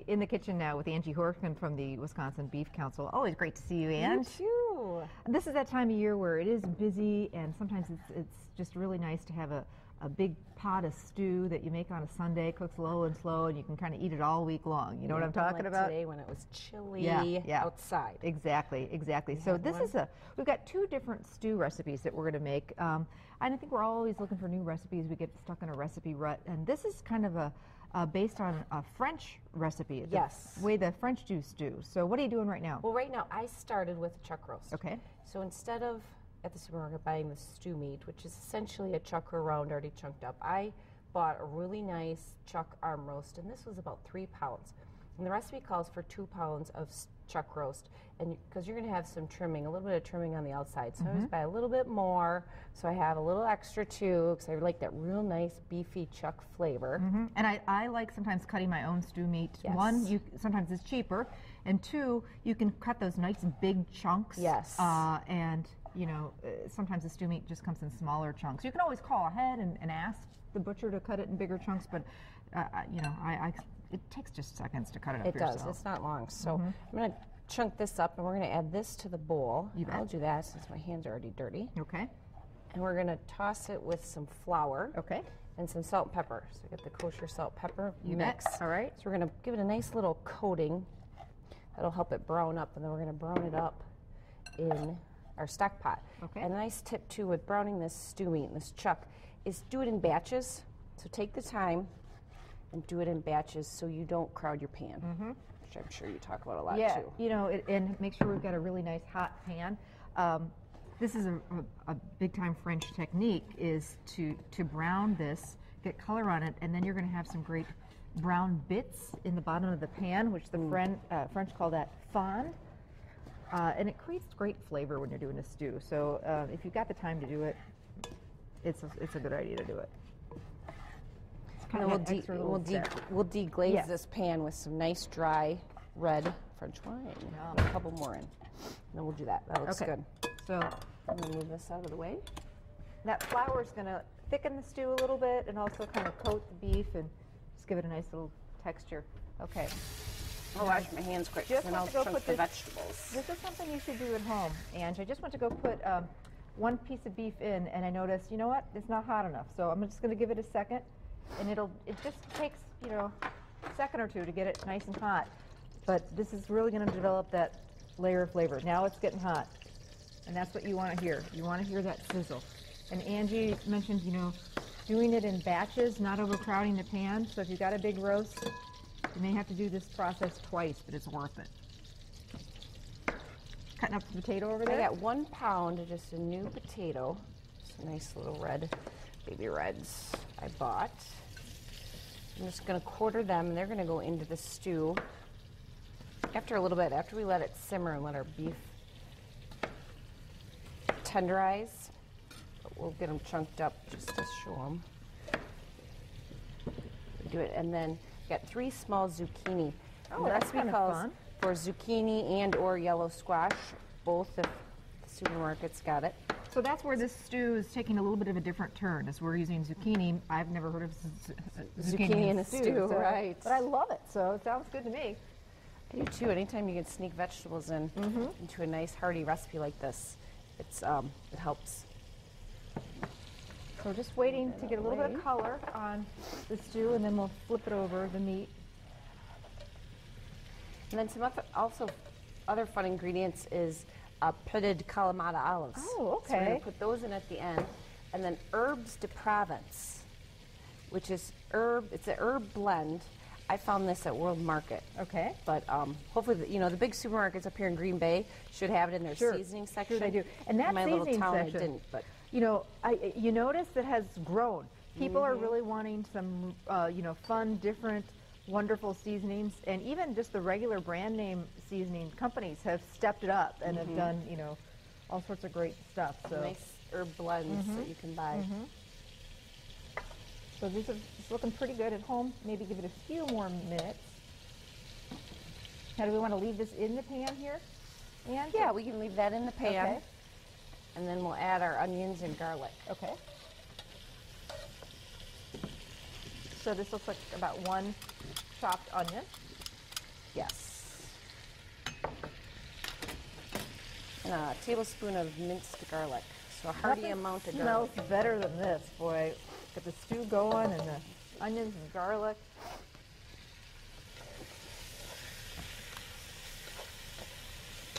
In the kitchen now with Angie Horkin from the Wisconsin Beef Council. Always great to see you, Ange. You too. This is that time of year where it is busy, and sometimes it's just really nice to have a big pot of stew that you make on a Sunday, cooks low and slow, and you can kind of eat it all week long. You know what I'm talking about? Today when it was chilly outside. Exactly. So we've got two different stew recipes that we're going to make. And I think we're always looking for new recipes. We get stuck in a recipe rut, and this is kind of based on a French recipe. Yes. The way the French do stew. So what are you doing right now? Well, right now I started with a chuck roast. Okay. So instead of at the supermarket buying the stew meat, which is essentially a chuck or round already chunked up, I bought a really nice chuck arm roast, and this was about 3 pounds. And the recipe calls for 2 pounds of chuck roast, and because you're going to have some trimming, a little bit of trimming on the outside. So I always buy a little bit more, so I have a little extra too, because I like that real nice beefy chuck flavor. And I like sometimes cutting my own stew meat. Yes. One, sometimes it's cheaper, and two, you can cut those nice big chunks. Yes. And you know, sometimes the stew meat just comes in smaller chunks. You can always call ahead and ask the butcher to cut it in bigger chunks, but you know, it takes just seconds to cut it up yourself. It does. It's not long. So I'm going to chunk this up, and we're going to add this to the bowl. You bet. I'll do that since my hands are already dirty. Okay. And we're going to toss it with some flour. Okay. And some salt and pepper. So get the kosher salt pepper You mix. bet. All right. So we're going to give it a nice little coating. That'll help it brown up, and then we're going to brown it up in our stock pot. Okay. And a nice tip too with browning this stew meat and this chuck is do it in batches. So take the time and do it in batches so you don't crowd your pan, which I'm sure you talk about a lot too. You know, and make sure we've got a really nice hot pan. This is a big time French technique, is to brown this, get color on it, and then you're going to have some great brown bits in the bottom of the pan, which the French call that fond. And it creates great flavor when you're doing a stew. So if you've got the time to do it, it's a good idea to do it. And we'll deglaze this pan with some nice dry red French wine. Put a couple more in. And then we'll do that. That looks good. So I'm going to move this out of the way. that flour is going to thicken the stew a little bit and also kind of coat the beef and just give it a nice little texture. Okay. I'll wash my hands quick, Just and I'll want to go chunk put the this- vegetables. This is something you should do at home, Ange. I just went to go put one piece of beef in, and I noticed, you know what, it's not hot enough. So I'm just going to give it a second, and it just takes, you know, a second or two to get it nice and hot. But this is really going to develop that layer of flavor. Now it's getting hot, and that's what you want to hear. You want to hear that sizzle. And Angie mentioned, you know, doing it in batches, not overcrowding the pan. So if you've got a big roast, you may have to do this process twice, but it's worth it. Cutting up the potato over there? I got 1 pound of just a new potato. Some nice little red, baby reds I bought. I'm just going to quarter them, and they're going to go into the stew. After a little bit, after we let it simmer and let our beef tenderize, but we'll get them chunked up just to show them. Do it, and then got 3 small zucchini. Oh, the that's recipe kind of calls fun. for zucchini and or yellow squash, both if the supermarket's got it. So that's where this stew is taking a little bit of a different turn, as we're using zucchini. I've never heard of zucchini in a stew, right. But I love it, so it sounds good to me. I do too. Anytime you can sneak vegetables in into a nice hearty recipe like this, it helps. So just waiting to get a little bit of color on the stew, and then we'll flip it over the meat. And then some other fun ingredients is pitted Kalamata olives. Oh, okay. So we're going to put those in at the end. And then herbes de Provence, which is it's an herb blend. I found this at World Market. Okay. But hopefully, the big supermarkets up here in Green Bay should have it in their seasoning section. Sure they do. And that in my seasoning little town, section, I didn't. But you know, you notice it has grown. People are really wanting some, fun, different, wonderful seasonings, and even just the regular brand name seasoning companies have stepped it up and have done, all sorts of great stuff. So nice herb blends that you can buy. So this is looking pretty good at home. Maybe give it a few more minutes. Now, do we want to leave this in the pan here? And Yeah, we can leave that in the pan. Okay. And then we'll add our onions and garlic. Okay. So this looks like about 1 chopped onion. Yes. And a tablespoon of minced garlic. So a hearty Nothing amount of smells garlic. better than this, boy. Get the stew going and the onions and garlic.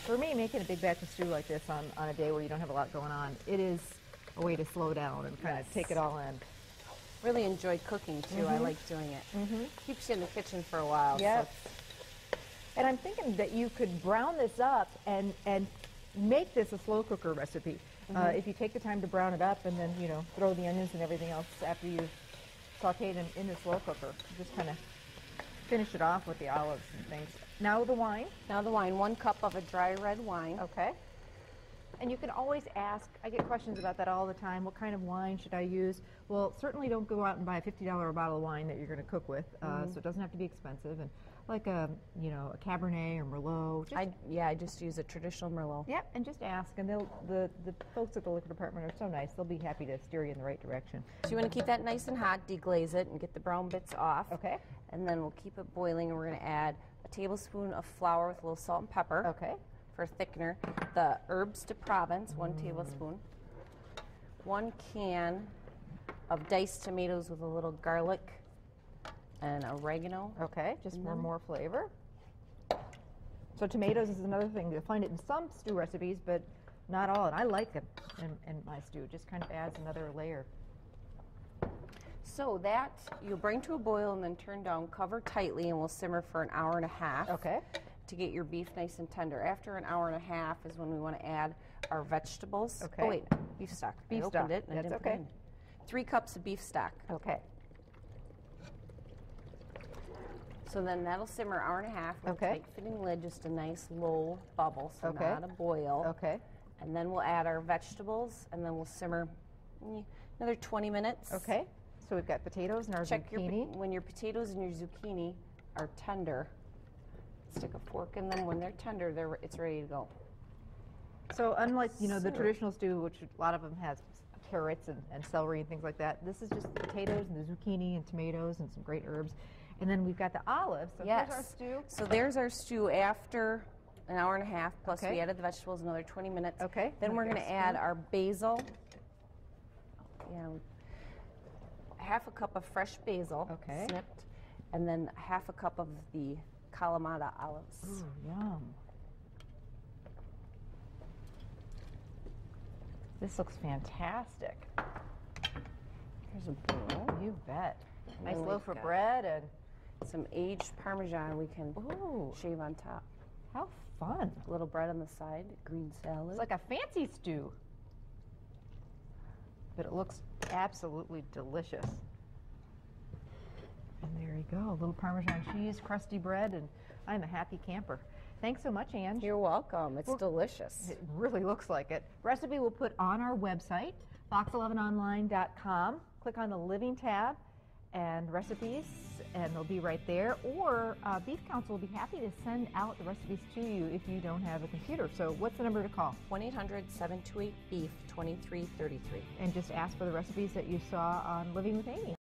For me, making a big batch of stew like this on a day where you don't have a lot going on, it is a way to slow down and kind of take it all in. Really enjoy cooking too. I like doing it. Keeps you in the kitchen for a while. Yes. So. And I'm thinking that you could brown this up and make this a slow cooker recipe. If you take the time to brown it up and then, you know, throw the onions and everything else after you've sauteed in the slow cooker. Just kind of finish it off with the olives and things. Now the wine. Now the wine, 1 cup of a dry red wine. Okay. And you can always ask, I get questions about that all the time, what kind of wine should I use? Well, certainly don't go out and buy a $50 bottle of wine that you're going to cook with, so it doesn't have to be expensive. And like a, you know, a Cabernet or Merlot. I just use a traditional Merlot. Yeah, and just ask, and the folks at the liquor department are so nice, they'll be happy to steer you in the right direction. So you want to keep that nice and hot, deglaze it, and get the brown bits off. Okay. And then we'll keep it boiling, and we're going to add a tablespoon of flour with a little salt and pepper. Okay. For thickener. The herbs de Provence, 1 tablespoon. 1 can of diced tomatoes with a little garlic and oregano. Okay, just for more flavor. So tomatoes is another thing. You'll find it in some stew recipes, but not all. And I like it in my stew. It just kind of adds another layer. So that you'll bring to a boil and then turn down, cover tightly, and we'll simmer for an hour and a half. Okay. To get your beef nice and tender. After an hour and a half is when we want to add our vegetables. Okay. Oh wait, beef stock. Beef I stock. opened it and I That's didn't put it okay. in. 3 cups of beef stock. Okay. So then that'll simmer an hour and a half with Okay. a tight fitting lid, just a nice low bubble, so Okay. not a boil. Okay. And then we'll add our vegetables and then we'll simmer another 20 minutes. Okay. So we've got potatoes and our Check zucchini. when your potatoes and your zucchini are tender. Stick a fork in them. When they're tender, it's ready to go. So unlike, you know, the So- traditional stew, which a lot of them has carrots and celery and things like that, this is just the potatoes and the zucchini and tomatoes and some great herbs. And then we've got the olives. So here's our stew. So there's our stew after an hour and a half, plus Okay. we added the vegetables another 20 minutes. Okay. Then we're Like going a to add spoon. our basil. Yeah, half a cup of fresh basil, Okay. snipped, and then half a cup of the Kalamata olives. Ooh, yum. This looks fantastic. Here's a bowl. You bet. Nice then loaf we've of got bread and, some aged Parmesan we can ooh, shave on top. how fun. A little bread on the side, green salad. It's like a fancy stew. But it looks absolutely delicious. And there you go, a little Parmesan cheese, crusty bread, and I'm a happy camper. Thanks so much, Ange. You're welcome. It's delicious. It really looks like it. Recipe we'll put on our website, fox11online.com. Click on the Living tab and recipes, and they'll be right there. Or Beef Council will be happy to send out the recipes to you if you don't have a computer. So what's the number to call? 1-800-728-BEEF 2333. And just ask for the recipes that you saw on Living with Amy.